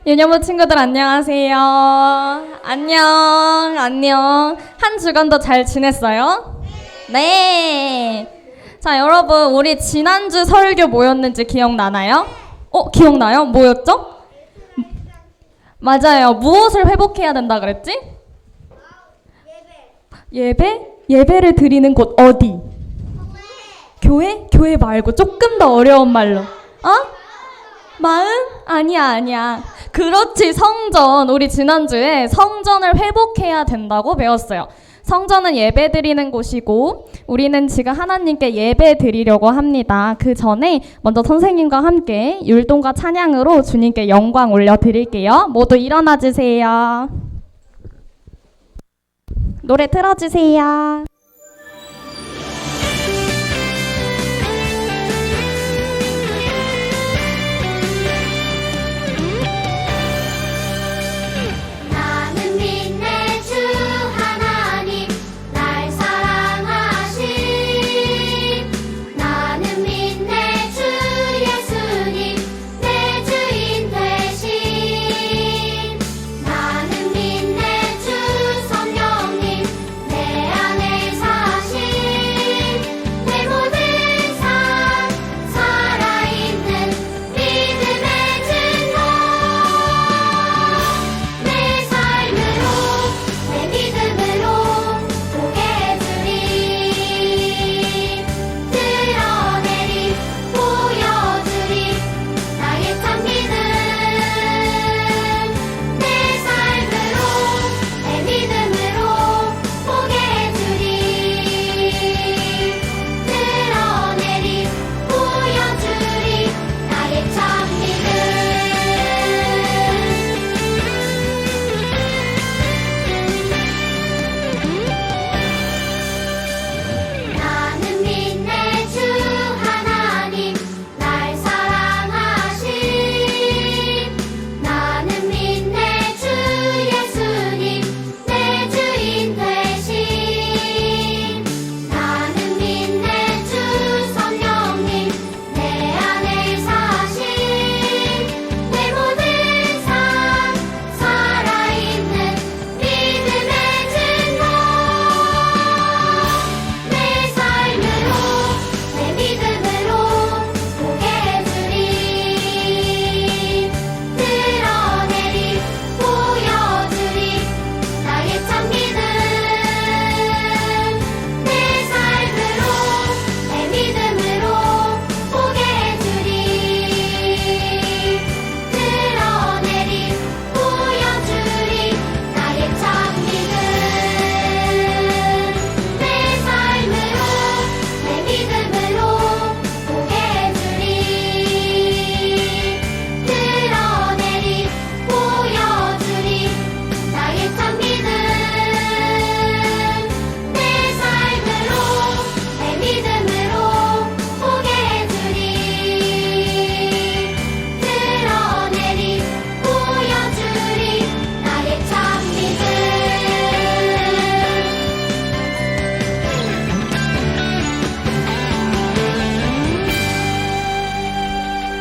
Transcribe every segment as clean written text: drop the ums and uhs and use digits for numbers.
유년부 친구들 안녕하세요. 안녕. 한 주간도 잘 지냈어요? 네. 자, 여러분, 우리 지난주 설교 뭐였는지 기억나나요? 기억나요? 뭐였죠? 맞아요. 무엇을 회복해야 된다 그랬지? 예배? 예배를 드리는 곳 어디? 교회? 교회 말고 조금 더 어려운 말로. 마음? 아니야. 그렇지, 성전. 우리 지난주에 성전을 회복해야 된다고 배웠어요. 성전은 예배 드리는 곳이고 우리는 지금 하나님께 예배 드리려고 합니다. 그 전에 먼저 선생님과 함께 율동과 찬양으로 주님께 영광 올려드릴게요. 모두 일어나 주세요. 노래 틀어주세요.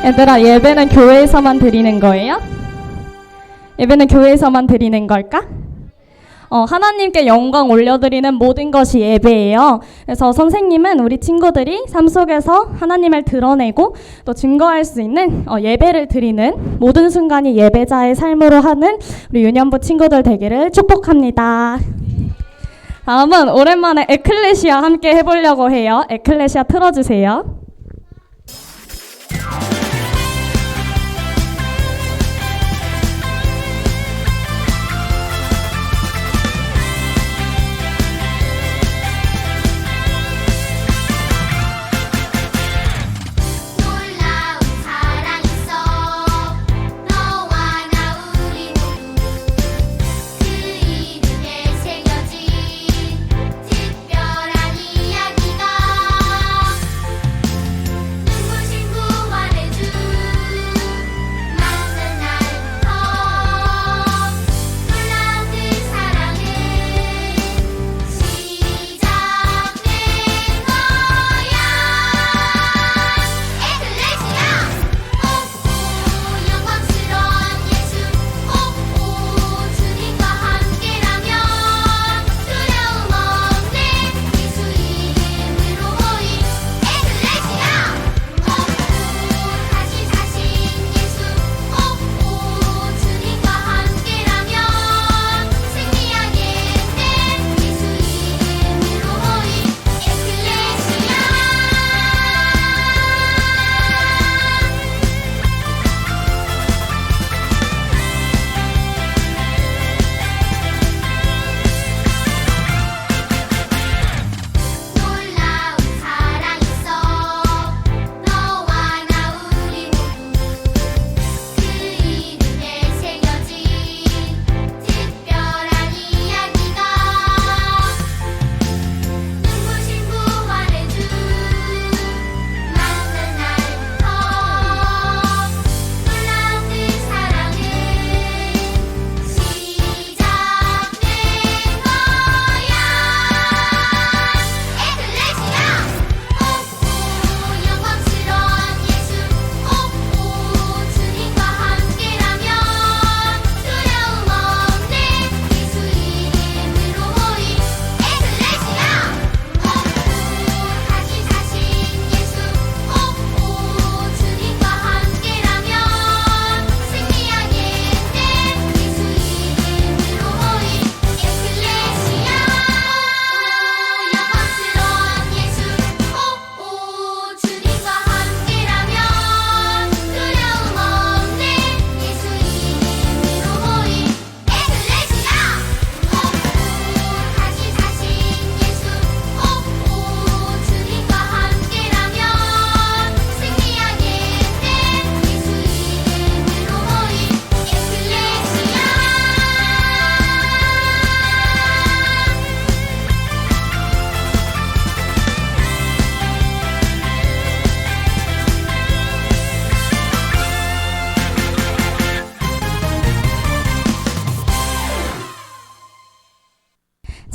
얘들아, 예배는 교회에서만 드리는 거예요? 예배는 교회에서만 드리는 걸까? 하나님께 영광 올려드리는 모든 것이 예배예요. 그래서 선생님은 우리 친구들이 삶 속에서 하나님을 드러내고 또 증거할 수 있는 예배를 드리는 모든 순간이 예배자의 삶으로 하는 우리 유년부 친구들 되기를 축복합니다. 다음은 오랜만에 에클레시아 함께 해보려고 해요. 에클레시아 틀어주세요. 특별한 이야기가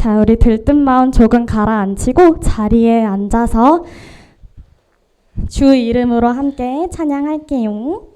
자, 우리 들뜬 마음 조금 가라앉히고 자리에 앉아서 주 이름으로 함께 찬양할게요.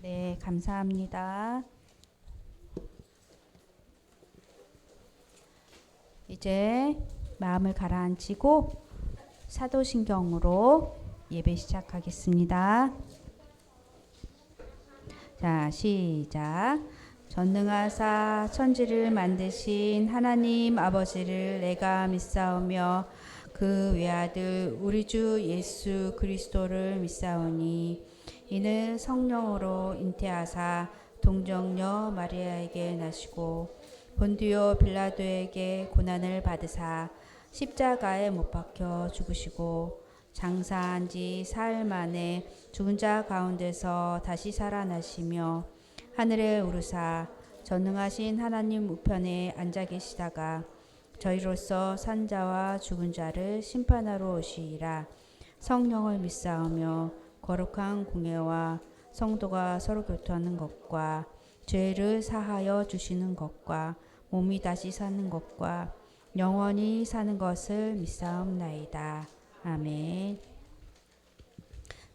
네, 감사합니다. 이제 마음을 가라앉히고 사도신경으로 예배 시작하겠습니다. 자, 시작. 전능하사 천지를 만드신 하나님 아버지를 내가 믿사오며 그 외아들 우리 주 예수 그리스도를 믿사오니 이는 성령으로 잉태하사 동정녀 마리아에게 나시고 본디오 빌라도에게 고난을 받으사 십자가에 못 박혀 죽으시고 장사한 지 사흘 만에 죽은 자 가운데서 다시 살아나시며 하늘에 오르사 전능하신 하나님 우편에 앉아 계시다가 저희로서 산 자와 죽은 자를 심판하러 오시리라. 성령을 믿사오며 거룩한 공예와 성도가 서로 교통하는 것과 죄를 사하여 주시는 것과 몸이 다시 사는 것과 영원히 사는 것을 믿사옵나이다. 아멘.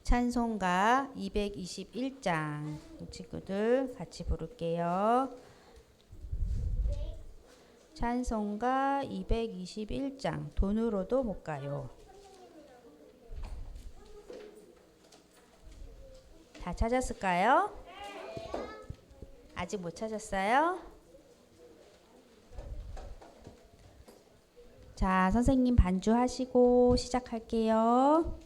찬송가 221장 친구들 같이 부를게요. 찬송가 221장 돈으로도 못 가요. 다 찾았을까요? 아직 못 찾았어요? 자, 선생님 반주하시고 시작할게요.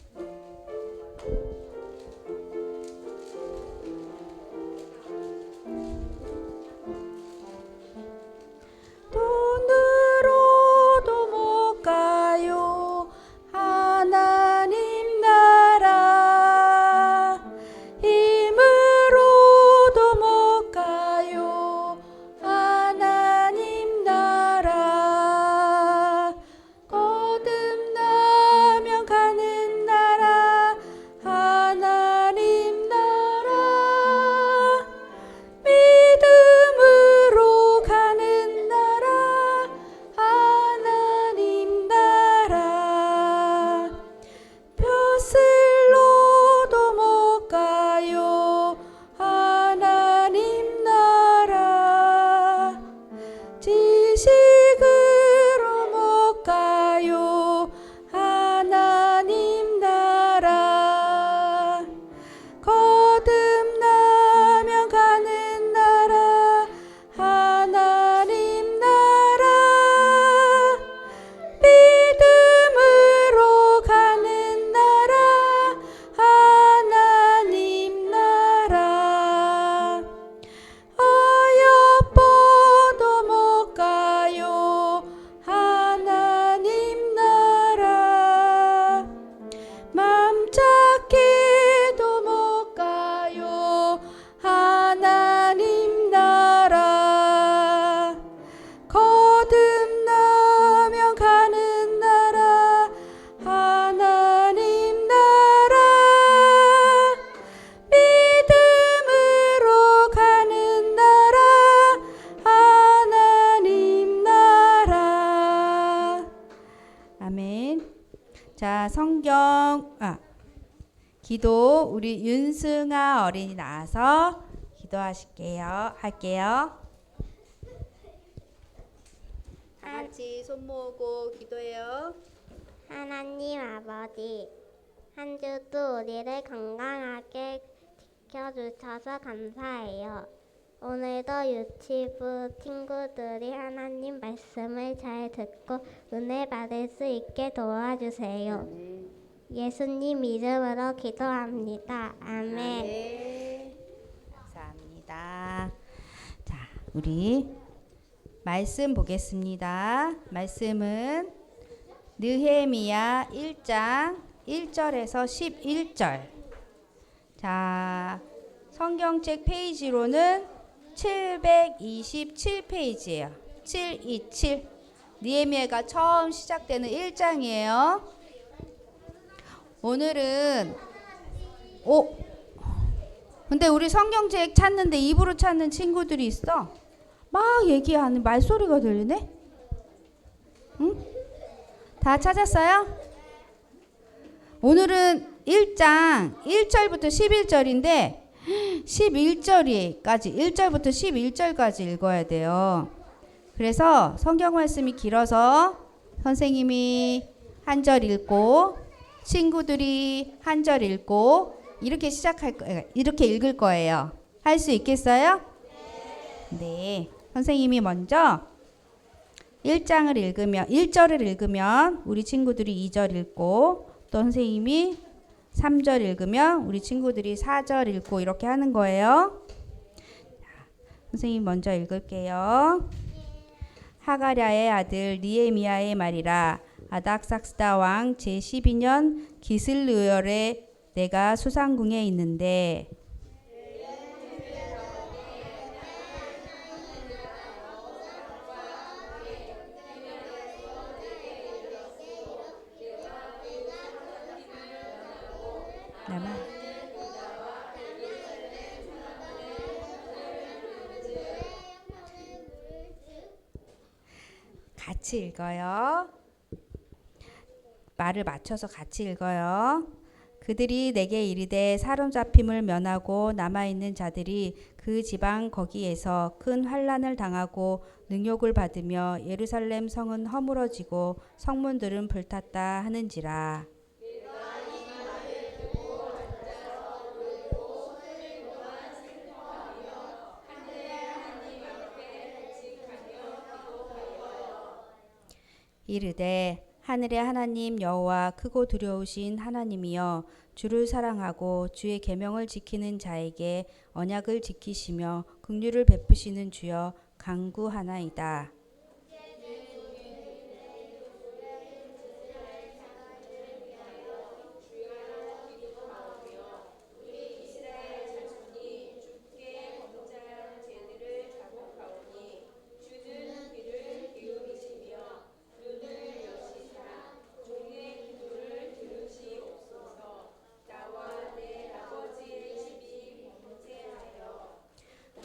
돈으로도 못 가요 하나님 나라, 힘으로도 못 가요 하나님 나라, 거듭나면 가는 나라 하나님 나라, 믿음으로 가는 나라 하나님 나라, 벼슬로도 못 가요 하나님 나라, 지식으로 못 가요 하나님 나라, 거듭나면 가는 나라 하나님 나라, 믿음으로 가는 나라 하나님 나라, 어여뻐도 못 가요 하나님 나라, 맘 작게도 못 가요 하나님 나라, 거듭나면 가는 나라 하나님 나라, 믿음으로 가는 나라 하나님 나라. 아멘. 자, 기도 우리 윤승아 어린이 나와서 할게요. 다 같이 손 모으고 기도해요. 하나님 아버지, 한 주도 우리를 건강하게 지켜주셔서 감사해요. 오늘도 유치부 친구들이 하나님 말씀을 잘 듣고 은혜 받을 수 있게 도와주세요. 예수님 이름으로 기도합니다. 아멘. 감사합니다. 자, 우리 말씀 보겠습니다. 말씀은 느헤미야 1장 1절에서 11절. 자, 성경책 페이지로는 727페이지예요. 727. 느헤미야가 처음 시작되는 1장이에요. 오늘은 근데 우리 성경책 찾는데 입으로 찾는 친구들이 있어. 막 얘기하는 말소리가 들리네. 응? 다 찾았어요? 오늘은 1장 1절부터 11절인데 11절까지 1절부터 11절까지 읽어야 돼요. 그래서 성경 말씀이 길어서 선생님이 한 절 읽고 친구들이 한 절 읽고 이렇게 이렇게 읽을 거예요. 할 수 있겠어요? 네. 선생님이 먼저 1절을 읽으면 우리 친구들이 2절 읽고, 또 선생님이 3절 읽으면 우리 친구들이 4절 읽고 이렇게 하는 거예요. 선생님 먼저 읽을게요. 하가랴의 아들 느헤미야의 말이라. 아닥삭스다 왕 제12년 기슬르열에 내가 수상궁에 있는데 같이 읽어요. 말을 맞춰서 같이 읽어요. 그들이 내게 이르되 사로잡힘을 면하고 남아있는 자들이 그 지방 거기에서 큰 환난을 당하고 능욕을 받으며 예루살렘 성은 허물어지고 성문들은 불탔다 하는지라. 이르되 하늘의 하나님 여호와 크고 두려우신 하나님이여 주를 사랑하고 주의 계명을 지키는 자에게 언약을 지키시며 긍휼을 베푸시는 주여 간구하나이다.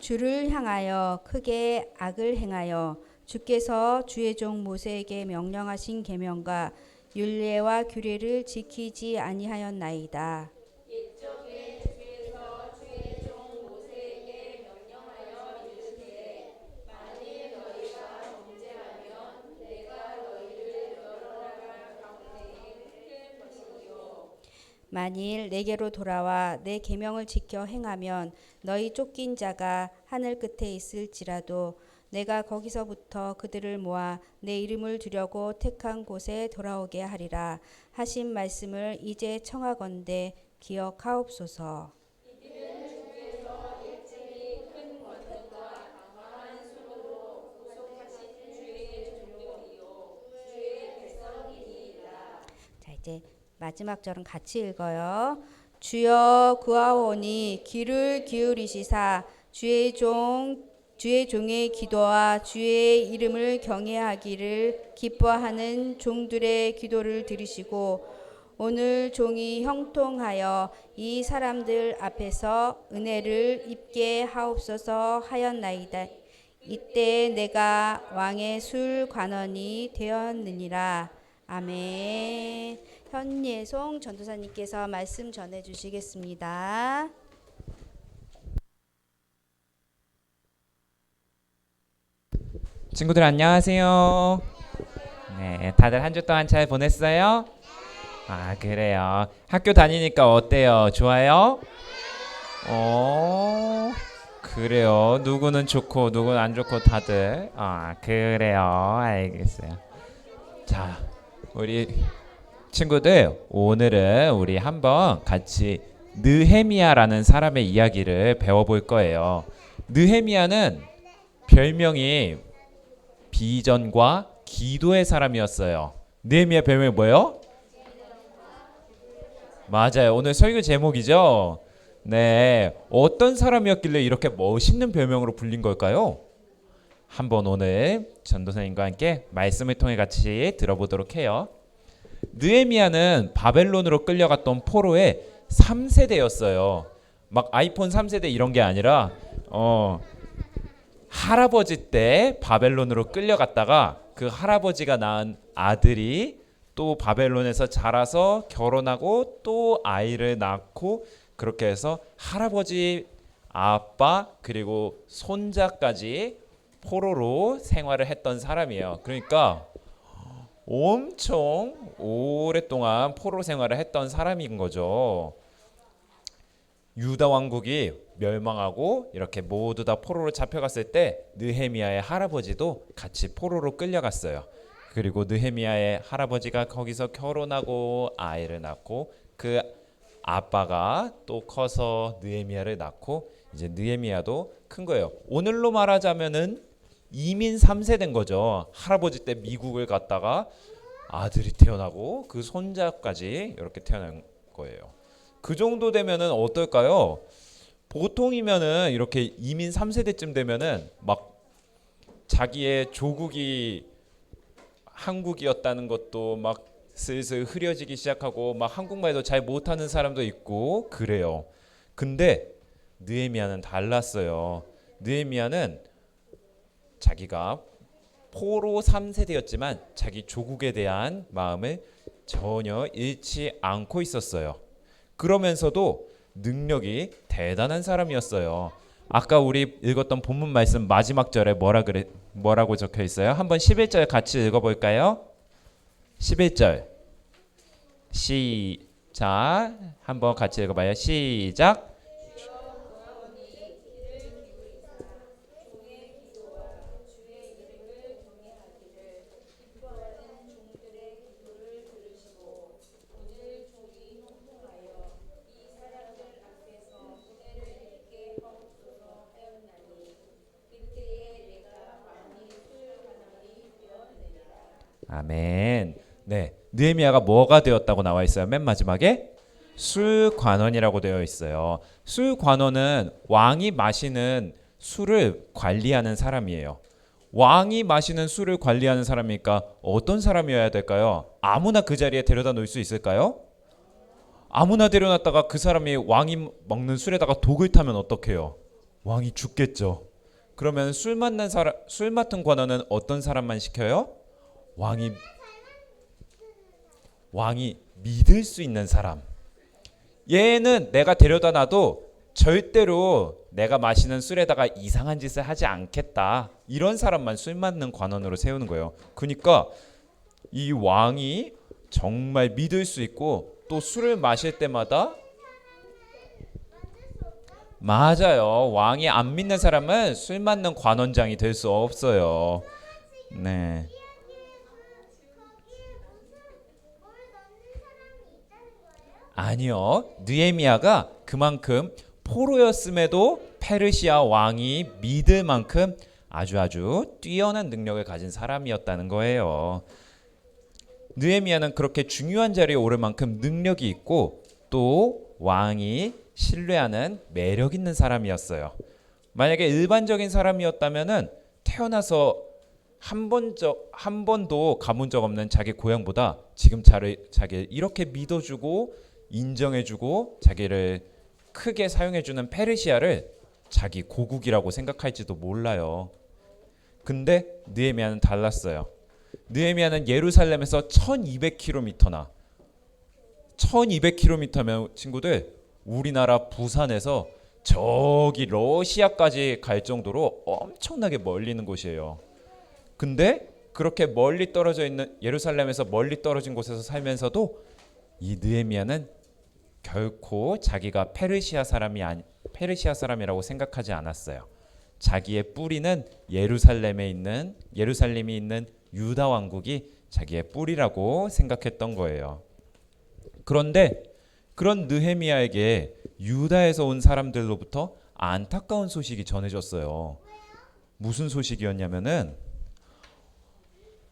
주를 향하여 크게 악을 행하여 주께서 주의 종 모세에게 명령하신 계명과 율례와 규례를 지키지 아니하였나이다. 만일 내게로 돌아와 내 계명을 지켜 행하면 너희 쫓긴 자가 하늘 끝에 있을지라도 내가 거기서부터 그들을 모아 내 이름을 두려고 택한 곳에 돌아오게 하리라 하신 말씀을 이제 청하건대 기억하옵소서. 자, 이제 마지막 절은 같이 읽어요. 주여 구하오니 귀를 기울이시사 주의 종의 기도와 주의 이름을 경외하기를 기뻐하는 종들의 기도를 들으시고 오늘 종이 형통하여 이 사람들 앞에서 은혜를 입게 하옵소서 하였나이다. 이때 내가 왕의 술 관원이 되었느니라. 아멘. 현예송 전도사님께서 말씀 전해 주시겠습니다. 친구들 안녕하세요. 네, 다들 한 주 동안 잘 보냈어요? 아, 그래요. 학교 다니니까 어때요? 좋아요? 그래요. 누구는 좋고 누구는 안 좋고 다들. 아, 그래요. 알겠어요. 자, 우리 친구들 오늘은 우리 한번 같이 느헤미야라는 사람의 이야기를 배워볼 거예요. 느헤미야는 별명이 비전과 기도의 사람이었어요. 느헤미야 별명이 뭐예요? 맞아요. 오늘 설교 제목이죠. 네, 어떤 사람이었길래 이렇게 멋있는 별명으로 불린 걸까요? 한번 오늘 전도사님과 함께 말씀을 통해 같이 들어보도록 해요. 느헤미야는 바벨론으로 끌려갔던 포로의 3세대였어요. 막 아이폰 3세대 이런 게 아니라 할아버지 때 바벨론으로 끌려갔다가 그 할아버지가 낳은 아들이 또 바벨론에서 자라서 결혼하고 또 아이를 낳고 그렇게 해서 할아버지, 아빠 그리고 손자까지 포로로 생활을 했던 사람이에요. 그러니까 엄청 오랫동안 포로 생활을 했던 사람인 거죠. 유다 왕국이 멸망하고 이렇게 모두 다 포로로 잡혀갔을 때 느헤미야의 할아버지도 같이 포로로 끌려갔어요. 그리고 느헤미야의 할아버지가 거기서 결혼하고 아이를 낳고 그 아빠가 또 커서 느헤미야를 낳고 이제 느헤미야도 큰 거예요. 오늘로 말하자면은 이민 3세대인 거죠. 할아버지 때 미국을 갔다가 아들이 태어나고 그 손자까지 이렇게 태어난 거예요. 그 정도 되면은 어떨까요? 보통이면은 이렇게 이민 3세대쯤 되면은 막 자기의 조국이 한국이었다는 것도 막 슬슬 흐려지기 시작하고 막 한국말도 잘 못하는 사람도 있고 그래요. 근데 느헤미야는 달랐어요. 느헤미야는 자기가 포로 3세대였지만 자기 조국에 대한 마음을 전혀 잃지 않고 있었어요. 그러면서도 능력이 대단한 사람이었어요. 아까 우리 읽었던 본문 말씀 마지막 절에 뭐라고 적혀 있어요? 한번 11절 같이 읽어볼까요? 11절 시작. 한번 같이 읽어봐요. 시작. 아멘. 네, 느헤미야가 뭐가 되었다고 나와 있어요? 맨 마지막에 술관원이라고 되어 있어요. 술관원은 왕이 마시는 술을 관리하는 사람이에요. 왕이 마시는 술을 관리하는 사람이니까 어떤 사람이어야 될까요? 아무나 그 자리에 데려다 놓을 수 있을까요? 아무나 데려놨다가 그 사람이 왕이 먹는 술에다가 독을 타면 어떡해요? 왕이 죽겠죠. 그러면 술 맡은 관원은 어떤 사람만 시켜요? 왕이 믿을 수 있는 사람. 얘는 내가 데려다 놔도 절대로 내가 마시는 술에다가 이상한 짓을 하지 않겠다. 이런 사람만 술 맡는 관원으로 세우는 거예요. 그러니까 이 왕이 정말 믿을 수 있고 또 술을 마실 때마다 맞아요. 왕이 안 믿는 사람은 술 맡는 관원장이 될 수 없어요. 네. 아니요. 느헤미야가 그만큼 포로였음에도 페르시아 왕이 믿을 만큼 아주 뛰어난 능력을 가진 사람이었다는 거예요. 느헤미야는 그렇게 중요한 자리에 오를 만큼 능력이 있고 또 왕이 신뢰하는 매력 있는 사람이었어요. 만약에 일반적인 사람이었다면은 태어나서 한 번도 가본 적 없는 자기 고향보다 지금 자기를 이렇게 믿어주고 인정해주고 자기를 크게 사용해주는 페르시아를 자기 고국이라고 생각할지도 몰라요. 근데 느헤미야는 달랐어요. 느헤미야는 예루살렘에서 1200km나 1200km면 친구들 우리나라 부산에서 저기 러시아까지 갈 정도로 엄청나게 멀리 있는 곳이에요. 근데 그렇게 멀리 떨어져 있는 예루살렘에서 멀리 떨어진 곳에서 살면서도 이 느헤미야는 결코 자기가 페르시아 사람이라고 생각하지 않았어요. 자기의 뿌리는 예루살림이 있는 유다 왕국이 자기의 뿌리라고 생각했던 거예요. 그런데 그런 느헤미야에게 유다에서 온 사람들로부터 안타까운 소식이 전해졌어요. 무슨 소식이었냐면은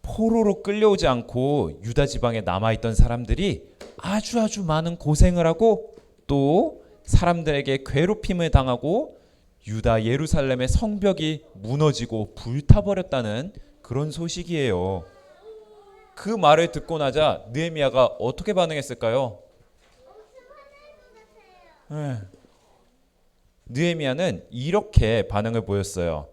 포로로 끌려오지 않고 유다 지방에 남아있던 사람들이 아주 많은 고생을 하고 또 사람들에게 괴롭힘을 당하고 유다 예루살렘의 성벽이 무너지고 불타버렸다는 그런 소식이에요. 그 말을 듣고 나자 느헤미야가 어떻게 반응했을까요? 느헤미야는 이렇게 반응을 보였어요.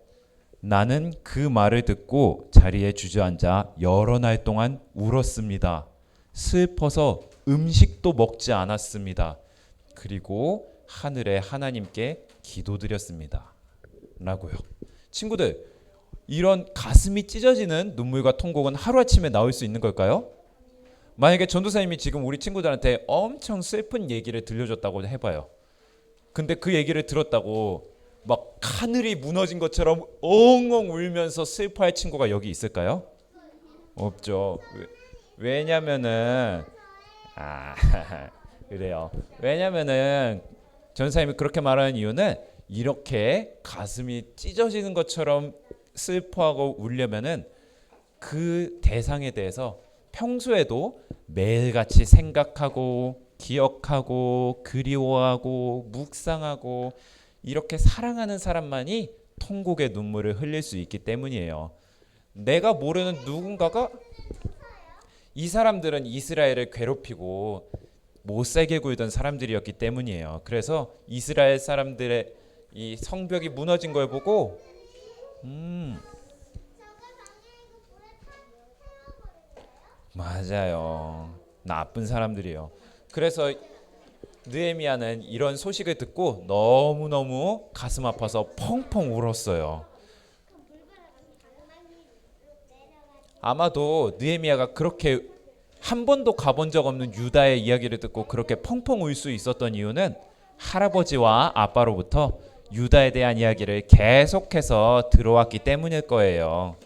나는 그 말을 듣고 자리에 주저앉아 여러 날 동안 울었습니다. 슬퍼서 음식도 먹지 않았습니다. 그리고 하늘의 하나님께 기도드렸습니다. 라고요. 친구들, 이런 가슴이 찢어지는 눈물과 통곡은 하루아침에 나올 수 있는 걸까요? 만약에 전도사님이 지금 우리 친구들한테 엄청 슬픈 얘기를 들려줬다고 해봐요. 근데 그 얘기를 들었다고 막 하늘이 무너진 것처럼 엉엉 울면서 슬퍼할 친구가 여기 있을까요? 없죠. 왜냐면은 그래요. 왜냐면은 전사님이 그렇게 말하는 이유는 이렇게 가슴이 찢어지는 것처럼 슬퍼하고 울려면은 그 대상에 대해서 평소에도 매일같이 생각하고 기억하고 그리워하고 묵상하고 이렇게 사랑하는 사람만이 통곡의 눈물을 흘릴 수 있기 때문이에요. 내가 모르는 누군가가 이 사람들은 이스라엘을 괴롭히고 못살게 굴던 사람들이었기 때문이에요. 그래서 이스라엘 사람들의 이 성벽이 무너진 걸 보고 맞아요. 나쁜 사람들이에요. 그래서 느헤미야는 이런 소식을 듣고 너무너무 가슴 아파서 펑펑 울었어요. 아마도 느헤미야가 그렇게 한 번도 가본 적 없는 유다의 이야기를 듣고 그렇게 펑펑 울 수 있었던 이유는 할아버지와 아빠로부터 유다에 대한 이야기를 계속해서 들어왔기 때문일 거예요.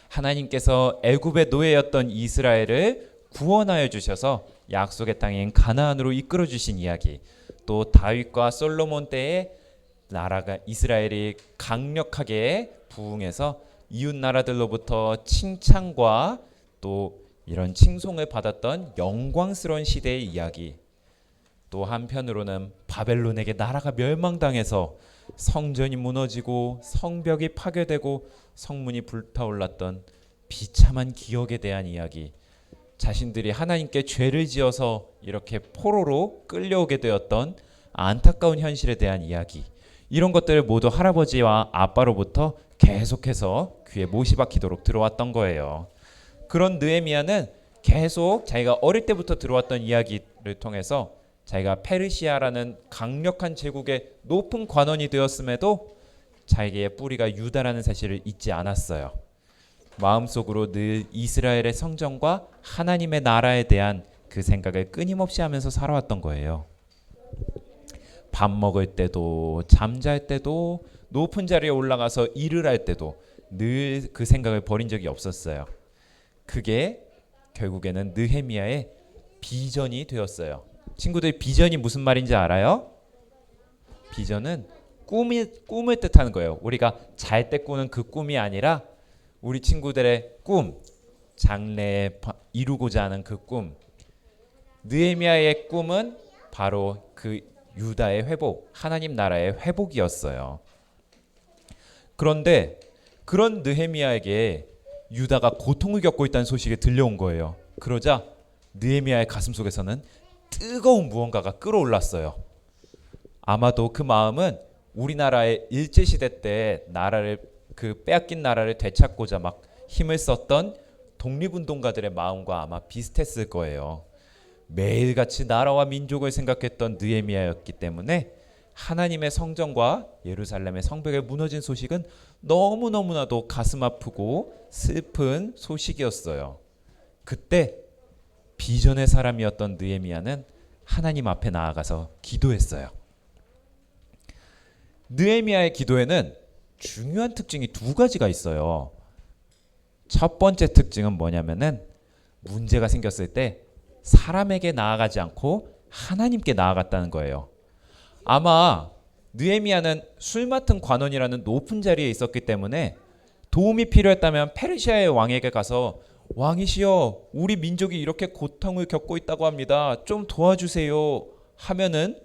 하나님께서 애굽의 노예였던 이스라엘을 구원하여 주셔서 약속의 땅인 가나안으로 이끌어 주신 이야기, 또 다윗과 솔로몬 때에 나라가 이스라엘이 강력하게 부흥해서 이웃 나라들로부터 칭찬과 또 이런 칭송을 받았던 영광스러운 시대의 이야기, 또 한편으로는 바벨론에게 나라가 멸망당해서 성전이 무너지고 성벽이 파괴되고 성문이 불타올랐던 비참한 기억에 대한 이야기, 자신들이 하나님께 죄를 지어서 이렇게 포로로 끌려오게 되었던 안타까운 현실에 대한 이야기, 이런 것들을 모두 할아버지와 아빠로부터 계속해서 귀에 못이 박히도록 들어왔던 거예요. 그런 느헤미야는 계속 자기가 어릴 때부터 들어왔던 이야기를 통해서 자기가 페르시아라는 강력한 제국의 높은 관원이 되었음에도 자기의 뿌리가 유다라는 사실을 잊지 않았어요. 마음속으로 늘 이스라엘의 성전과 하나님의 나라에 대한 그 생각을 끊임없이 하면서 살아왔던 거예요. 밥 먹을 때도 잠잘 때도 높은 자리에 올라가서 일을 할 때도 늘 그 생각을 버린 적이 없었어요. 그게 결국에는 느헤미야의 비전이 되었어요. 친구들, 비전이 무슨 말인지 알아요? 비전은 꿈을 뜻하는 거예요. 우리가 잘 때 꾸는 그 꿈이 아니라 우리 친구들의 꿈, 장래에 이루고자 하는 그 꿈. 느헤미야의 꿈은 바로 그 유다의 회복, 하나님 나라의 회복이었어요. 그런데 그런 느헤미야에게 유다가 고통을 겪고 있다는 소식이 들려온 거예요. 그러자 느헤미야의 가슴속에서는 뜨거운 무언가가 끓어올랐어요. 아마도 그 마음은 우리나라의 일제시대 때 나라를 빼앗긴 나라를 되찾고자 막 힘을 썼던 독립운동가들의 마음과 아마 비슷했을 거예요. 매일같이 나라와 민족을 생각했던 느헤미야였기 때문에 하나님의 성전과 예루살렘의 성벽이 무너진 소식은 너무너무나도 가슴 아프고 슬픈 소식이었어요. 그때 비전의 사람이었던 느헤미야는 하나님 앞에 나아가서 기도했어요. 느헤미야의 기도에는 중요한 특징이 두 가지가 있어요. 첫 번째 특징은 뭐냐면은 문제가 생겼을 때 사람에게 나아가지 않고 하나님께 나아갔다는 거예요. 아마 느헤미야는 술 맡은 관원이라는 높은 자리에 있었기 때문에 도움이 필요했다면 페르시아의 왕에게 가서 왕이시여, 우리 민족이 이렇게 고통을 겪고 있다고 합니다. 좀 도와주세요 하면은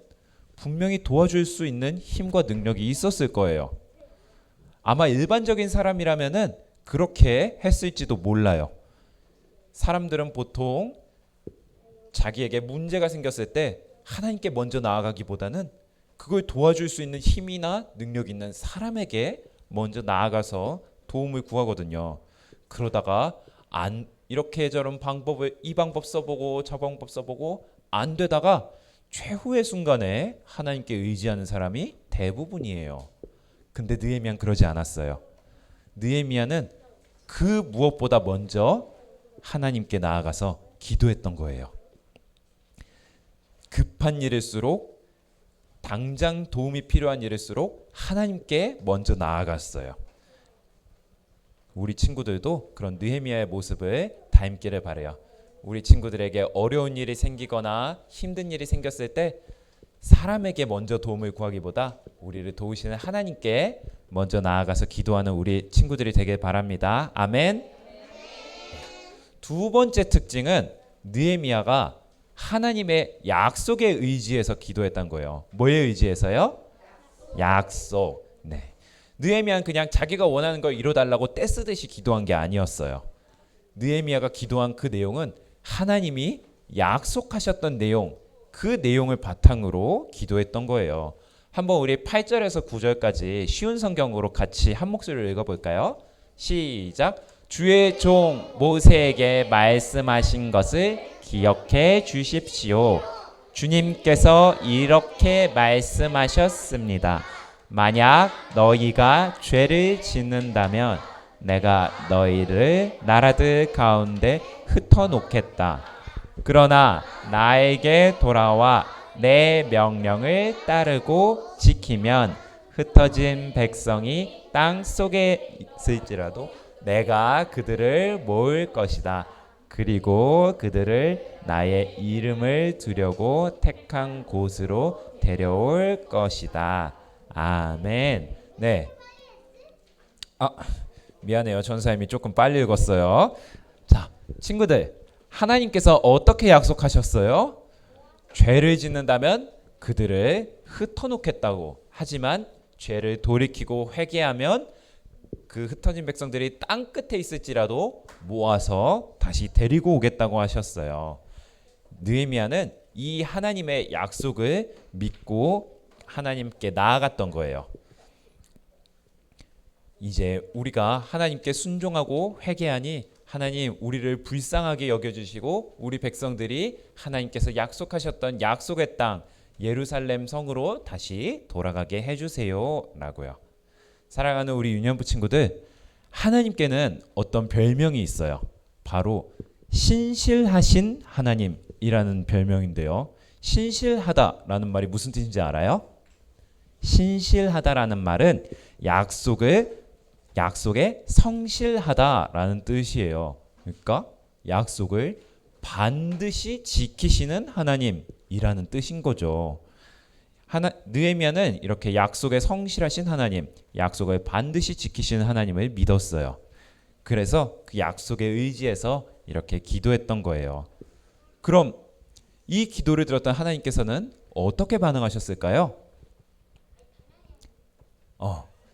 분명히 도와줄 수 있는 힘과 능력이 있었을 거예요. 아마 일반적인 사람이라면은 그렇게 했을지도 몰라요. 사람들은 보통 자기에게 문제가 생겼을 때 하나님께 먼저 나아가기보다는 그걸 도와줄 수 있는 힘이나 능력이 있는 사람에게 먼저 나아가서 도움을 구하거든요. 그러다가 이렇게 저런 방법을 이 방법 써보고 저 방법 써보고 안 되다가 최후의 순간에 하나님께 의지하는 사람이 대부분이에요. 근데 느헤미야는 그러지 않았어요. 느헤미야는 그 무엇보다 먼저 하나님께 나아가서 기도했던 거예요. 급한 일일수록, 당장 도움이 필요한 일일수록 하나님께 먼저 나아갔어요. 우리 친구들도 그런 느헤미야의 모습을 닮기를 바래요. 우리 친구들에게 어려운 일이 생기거나 힘든 일이 생겼을 때 사람에게 먼저 도움을 구하기보다 우리를 도우시는 하나님께 먼저 나아가서 기도하는 우리 친구들이 되길 바랍니다. 아멘. 두 번째 특징은 느헤미야가 하나님의 약속에 의지해서 기도했던 거예요. 뭐에 의지해서요? 약속. 네. 느헤미야는 그냥 자기가 원하는 걸 이뤄달라고 떼쓰듯이 기도한 게 아니었어요. 느헤미야가 기도한 그 내용은 하나님이 약속하셨던 내용, 그 내용을 바탕으로 기도했던 거예요. 한번 우리 8절에서 9절까지 쉬운 성경으로 같이 한 목소리로 읽어볼까요? 시작. 주의 종 모세에게 말씀하신 것을 기억해 주십시오. 주님께서 이렇게 말씀하셨습니다. 만약 너희가 죄를 짓는다면 내가 너희를 나라들 가운데 흩어놓겠다. 그러나 나에게 돌아와 내 명령을 따르고 지키면 흩어진 백성이 땅 속에 있을지라도 내가 그들을 모을 것이다. 그리고 그들을 나의 이름을 두려고 택한 곳으로 데려올 것이다. 아멘. 네. 미안해요. 전사님이 조금 빨리 읽었어요. 자, 친구들, 하나님께서 어떻게 약속하셨어요? 죄를 짓는다면 그들을 흩어놓겠다고. 하지만 죄를 돌이키고 회개하면 그 흩어진 백성들이 땅 끝에 있을지라도 모아서 다시 데리고 오겠다고 하셨어요. 느헤미야는 이 하나님의 약속을 믿고 하나님께 나아갔던 거예요. 이제 우리가 하나님께 순종하고 회개하니 하나님 우리를 불쌍하게 여겨주시고 우리 백성들이 하나님께서 약속하셨던 약속의 땅 예루살렘 성으로 다시 돌아가게 해주세요 라고요. 사랑하는 우리 유년부 친구들, 하나님께는 어떤 별명이 있어요. 바로 신실하신 하나님이라는 별명인데요. 신실하다라는 말이 무슨 뜻인지 알아요? 신실하다라는 말은 약속에 성실하다라는 뜻이에요. 그러니까 약속을 반드시 지키시는 하나님이라는 뜻인 거죠. 느헤미야는 이렇게 약속에 성실하신 하나님, 약속을 반드시 지키시는 하나님을 믿었어요. 그래서 그 약속에 의지해서 이렇게 기도했던 거예요. 그럼 이 기도를 들었던 하나님께서는 어떻게 반응하셨을까요?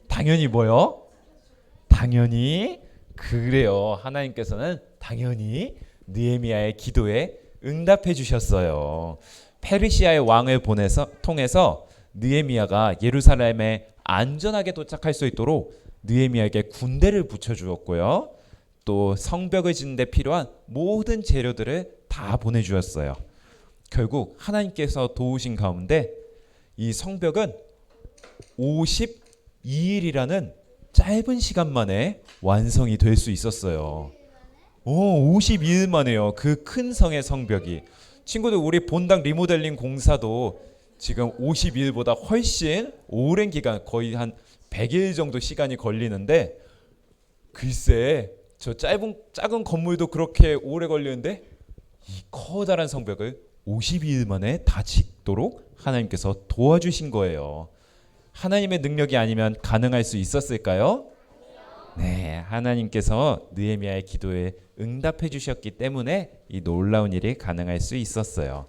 당연히 뭐요? 당연히 그래요. 하나님께서는 당연히 느헤미야의 기도에 응답해 주셨어요. 페르시아의 왕을 통해서 느헤미야가 예루살렘에 안전하게 도착할 수 있도록 느헤미야에게 군대를 붙여주었고요. 또 성벽을 짓는 데 필요한 모든 재료들을 다 보내주었어요. 결국 하나님께서 도우신 가운데 이 성벽은 52일이라는 짧은 시간 만에 완성이 될 수 있었어요. 52일 만에요. 그 큰 성의 성벽이. 친구들, 우리 본당 리모델링 공사도 지금 52일보다 훨씬 오랜 기간, 거의 한 100일 정도 시간이 걸리는데, 글쎄 저 작은 건물도 그렇게 오래 걸리는데 이 커다란 성벽을 52일 만에 다 짓도록 하나님께서 도와주신 거예요. 하나님의 능력이 아니면 가능할 수 있었을까요? 네, 하나님께서 느헤미야의 기도에 응답해 주셨기 때문에 이 놀라운 일이 가능할 수 있었어요.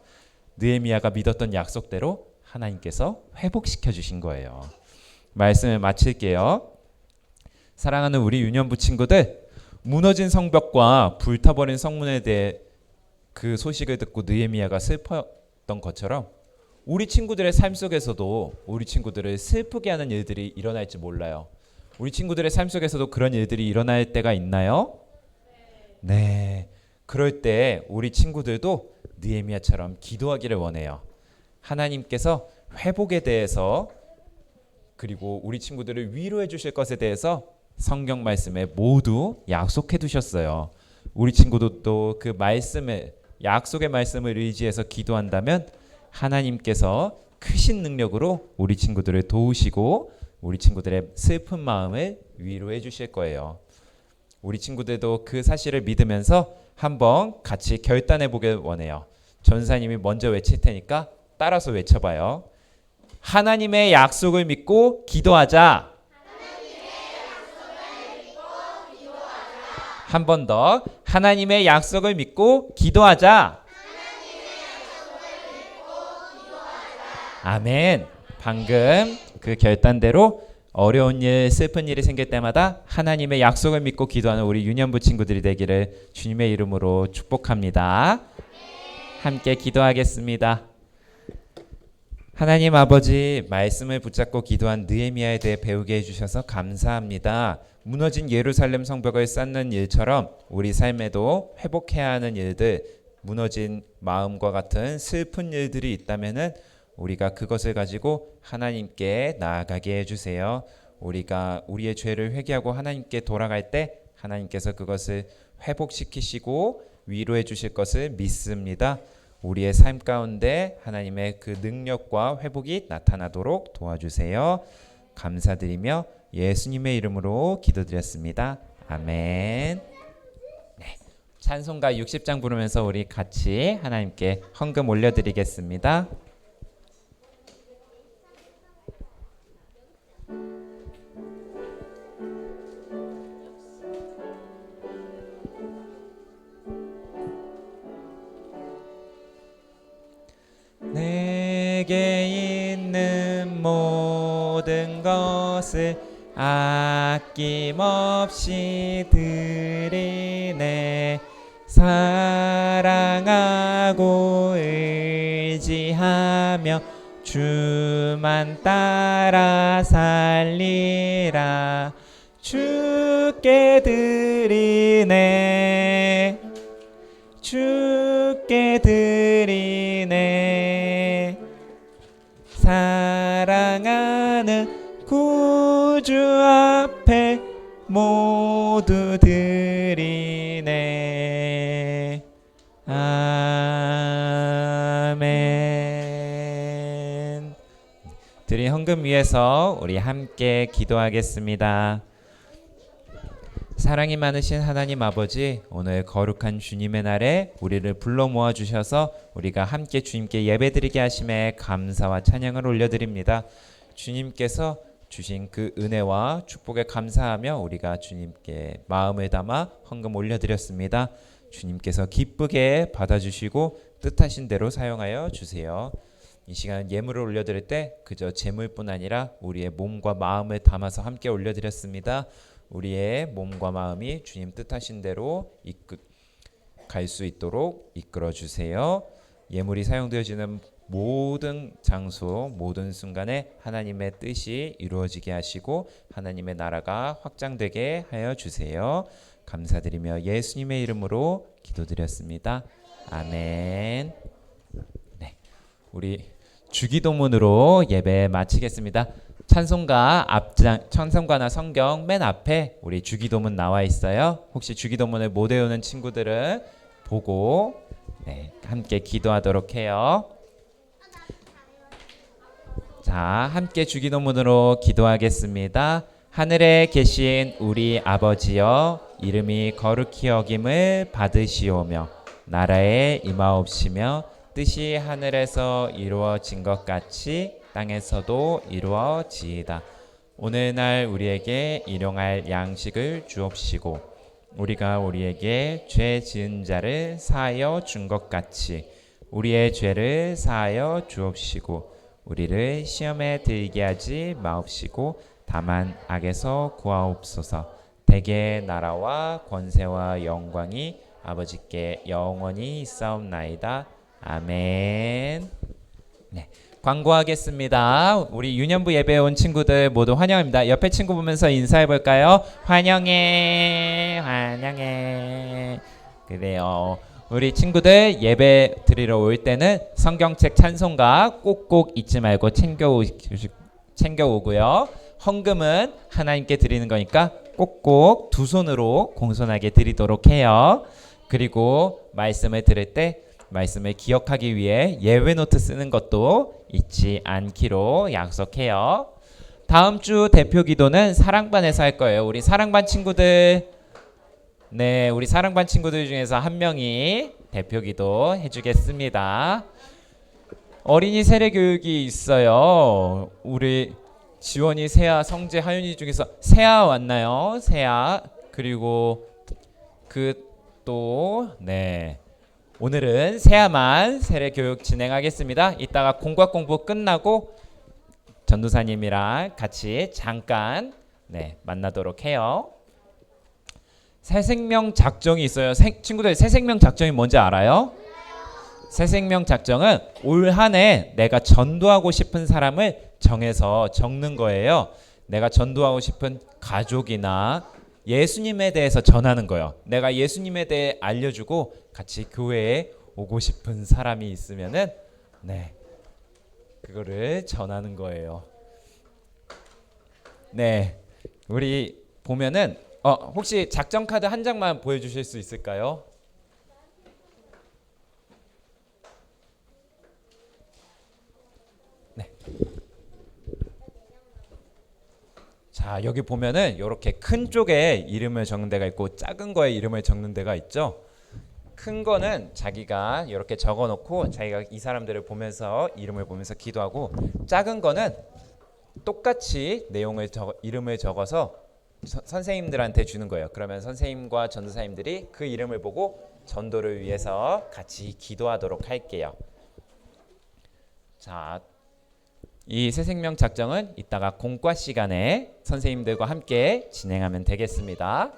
느헤미야가 믿었던 약속대로 하나님께서 회복시켜 주신 거예요. 말씀을 마칠게요. 사랑하는 우리 유년부 친구들, 무너진 성벽과 불타버린 성문에 대해 그 소식을 듣고 느헤미야가 슬펐던 것처럼 우리 친구들의 삶 속에서도 우리 친구들을 슬프게 하는 일들이 일어날지 몰라요. 우리 친구들의 삶 속에서도 그런 일들이 일어날 때가 있나요? 네. 그럴 때 우리 친구들도 느헤미야처럼 기도하기를 원해요. 하나님께서 회복에 대해서 그리고 우리 친구들을 위로해 주실 것에 대해서 성경 말씀에 모두 약속해 두셨어요. 우리 친구도 그 말씀을, 약속의 말씀을 의지해서 기도한다면 하나님께서 크신 능력으로 우리 친구들을 도우시고 우리 친구들의 슬픈 마음을 위로해 주실 거예요. 우리 친구들도 그 사실을 믿으면서 한번 같이 결단해 보길 원해요. 전사님이 먼저 외칠 테니까 따라서 외쳐봐요. 하나님의 약속을 믿고 기도하자. 한 번 더. 하나님의 약속을 믿고 기도하자. 아멘. 방금 그 결단대로 어려운 일, 슬픈 일이 생길 때마다 하나님의 약속을 믿고 기도하는 우리 유년부 친구들이 되기를 주님의 이름으로 축복합니다. 함께 기도하겠습니다. 하나님 아버지, 말씀을 붙잡고 기도한 느헤미야에 대해 배우게 해주셔서 감사합니다. 무너진 예루살렘 성벽을 쌓는 일처럼 우리 삶에도 회복해야 하는 일들, 무너진 마음과 같은 슬픈 일들이 있다면은 우리가 그것을 가지고 하나님께 나아가게 해주세요. 우리가 우리의 죄를 회개하고 하나님께 돌아갈 때 하나님께서 그것을 회복시키시고 위로해 주실 것을 믿습니다. 우리의 삶 가운데 하나님의 그 능력과 회복이 나타나도록 도와주세요. 감사드리며 예수님의 이름으로 기도드렸습니다. 아멘. 네, 찬송가 60장 부르면서 우리 같이 하나님께 헌금 올려드리겠습니다. 내게 있는 모든 것을 아낌없이 드리네. 사랑하고 의지하며 주만 따라 살리라. 주께 드리네. 주께 드리네. 사랑하는 구주 앞에 모두 드리네. 아멘. 드린 헌금 위해서 우리 함께 기도하겠습니다. 사랑이 많으신 하나님 아버지, 오늘 거룩한 주님의 날에 우리를 불러 모아 주셔서 우리가 함께 주님께 예배드리게 하심에 감사와 찬양을 올려드립니다. 주님께서 주신 그 은혜와 축복에 감사하며 우리가 주님께 마음을 담아 헌금 올려드렸습니다. 주님께서 기쁘게 받아주시고 뜻하신 대로 사용하여 주세요. 이 시간 예물을 올려드릴 때 그저 재물뿐 아니라 우리의 몸과 마음을 담아서 함께 올려드렸습니다. 우리의 몸과 마음이 주님 뜻하신 대로 갈 수 있도록 이끌어 주세요. 예물이 사용되어지는 모든 장소, 모든 순간에 하나님의 뜻이 이루어지게 하시고 하나님의 나라가 확장되게 하여 주세요. 감사드리며 예수님의 이름으로 기도드렸습니다. 아멘. 네, 우리 주기도문으로 예배 마치겠습니다. 찬송가나 성경 맨 앞에 우리 주기도문 나와 있어요. 혹시 주기도문을 못 외우는 친구들은 보고 함께 기도하도록 해요. 자, 함께 주기도문으로 기도하겠습니다. 하늘에 계신 우리 아버지여, 이름이 거룩히 여김을 받으시오며 나라에 임하옵시며 뜻이 하늘에서 이루어진 것 같이 땅에서도 이루어지이다. 오늘날 우리에게 일용할 양식을 주옵시고 우리가 우리에게 죄 지은 자를 사하여 준 것 같이 우리의 죄를 사하여 주옵시고 우리를 시험에 들게 하지 마옵시고 다만 악에서 구하옵소서. 대개 나라와 권세와 영광이 아버지께 영원히 있사옵나이다. 아멘. 네, 광고하겠습니다. 우리 유년부 예배에 온 친구들 모두 환영합니다. 옆에 친구 보면서 인사해 볼까요? 환영해, 환영해. 그래요. 우리 친구들 예배 드리러 올 때는 성경책 찬송가 꼭꼭 잊지 말고 챙겨오고요. 헌금은 하나님께 드리는 거니까 꼭꼭 두 손으로 공손하게 드리도록 해요. 그리고 말씀을 들을 때 말씀을 기억하기 위해 예외 노트 쓰는 것도 잊지 않기로 약속해요. 다음 주 대표 기도는 사랑반에서 할 거예요. 우리 사랑반 친구들, 네, 우리 사랑반 친구들 중에서 한 명이 대표 기도 해주겠습니다. 어린이 세례 교육이 있어요. 우리 지원이, 세아, 성재, 하윤이 중에서 세아 왔나요? 세아. 그리고 네. 오늘은 세아만 세례 교육 진행하겠습니다. 이따가 공과 공부 끝나고 전도사님이랑 같이 잠깐 만나도록 해요. 새생명 작정이 있어요. 친구들, 새생명 작정이 뭔지 알아요? 새생명 작정은 올 한 해 내가 전도하고 싶은 사람을 정해서 적는 거예요. 내가 전도하고 싶은 가족이나 예수님에 대해서 전하는 거예요. 내가 예수님에 대해 알려주고 같이 교회에 오고 싶은 사람이 있으면은 그거를 전하는 거예요. 네, 우리 보면은 혹시 작정 카드 한 장만 보여주실 수 있을까요? 네. 자, 여기 보면은 이렇게 큰 쪽에 이름을 적는 데가 있고 작은 거에 이름을 적는 데가 있죠. 큰 거는 자기가 이렇게 적어놓고 자기가 이 사람들을 보면서 이름을 보면서 기도하고, 작은 거는 똑같이 이름을 적어서 선생님들한테 주는 거예요. 그러면 선생님과 전도사님들이 그 이름을 보고 전도를 위해서 같이 기도하도록 할게요. 자, 이 새생명 작정은 이따가 공과 시간에 선생님들과 함께 진행하면 되겠습니다.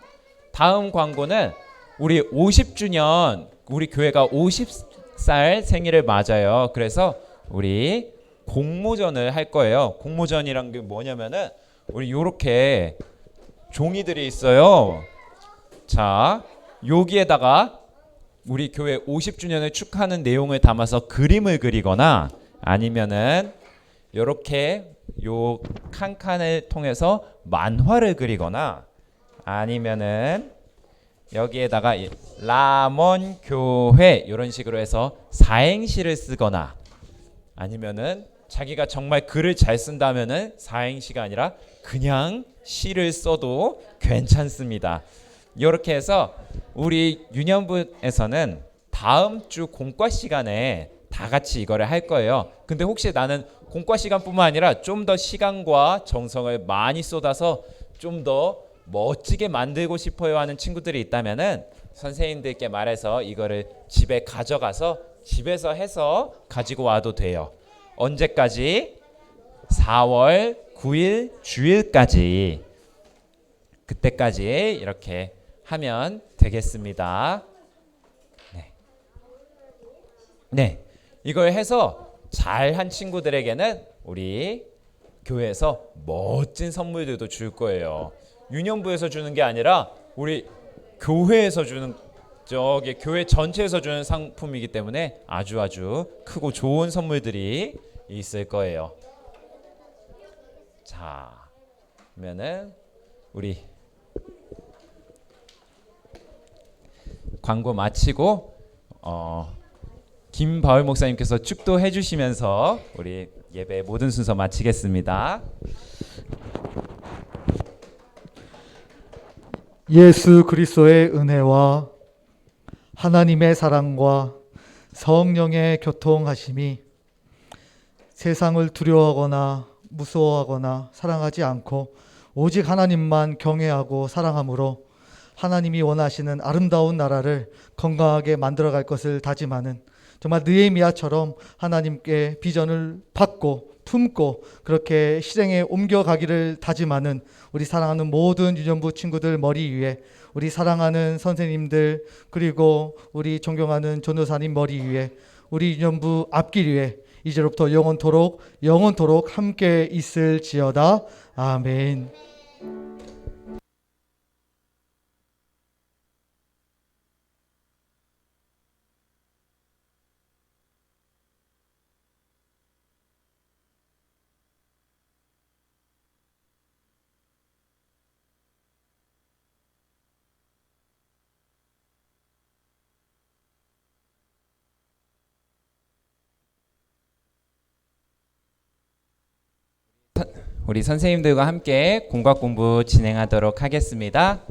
다음 광고는 우리 50주년, 우리 교회가 50살 생일을 맞아요. 그래서 우리 공모전을 할 거예요. 공모전이란 게 뭐냐면은 우리 요렇게 종이들이 있어요. 자, 여기에다가 우리 교회 50주년을 축하하는 내용을 담아서 그림을 그리거나 아니면은 요렇게 요 칸칸을 통해서 만화를 그리거나 아니면은 여기에다가 라몬 교회 이런 식으로 해서 사행시를 쓰거나 아니면은 자기가 정말 글을 잘 쓴다면은 사행시가 아니라 그냥 시를 써도 괜찮습니다. 이렇게 해서 우리 유년부에서는 다음 주 공과 시간에 다 같이 이거를 할 거예요. 근데 혹시 나는 공과 시간뿐만 아니라 좀 더 시간과 정성을 많이 쏟아서 좀 더 멋지게 만들고 싶어요 하는 친구들이 있다면은 선생님들께 말해서 이거를 집에 가져가서 집에서 해서 가지고 와도 돼요. 언제까지? 4월 9일 주일까지. 그때까지 이렇게 하면 되겠습니다. 네. 네. 이걸 해서 잘한 친구들에게는 우리 교회에서 멋진 선물들도 줄 거예요. 유년부에서 주는 게 아니라 우리 교회에서 주는 저기 교회 전체에서 주는 상품이기 때문에 아주 크고 좋은 선물들이 있을 거예요. 자, 그러면은 우리 광고 마치고 김바울 목사님께서 축도해 주시면서 우리 예배 모든 순서 마치겠습니다. 예수 그리스도의 은혜와 하나님의 사랑과 성령의 교통하심이 세상을 두려워하거나 무서워하거나 사랑하지 않고 오직 하나님만 경외하고 사랑함으로 하나님이 원하시는 아름다운 나라를 건강하게 만들어갈 것을 다짐하는 정말 느헤미야처럼 하나님께 비전을 받고 품고 그렇게 실행에 옮겨가기를 다짐하는 우리 사랑하는 모든 유년부 친구들 머리 위에 우리 사랑하는 선생님들 그리고 우리 존경하는 전도사님 머리 위에 우리 유년부 앞길 위에 이제로부터 영원토록 함께 있을지어다. 아멘. 우리 선생님들과 함께 공과 공부 진행하도록 하겠습니다.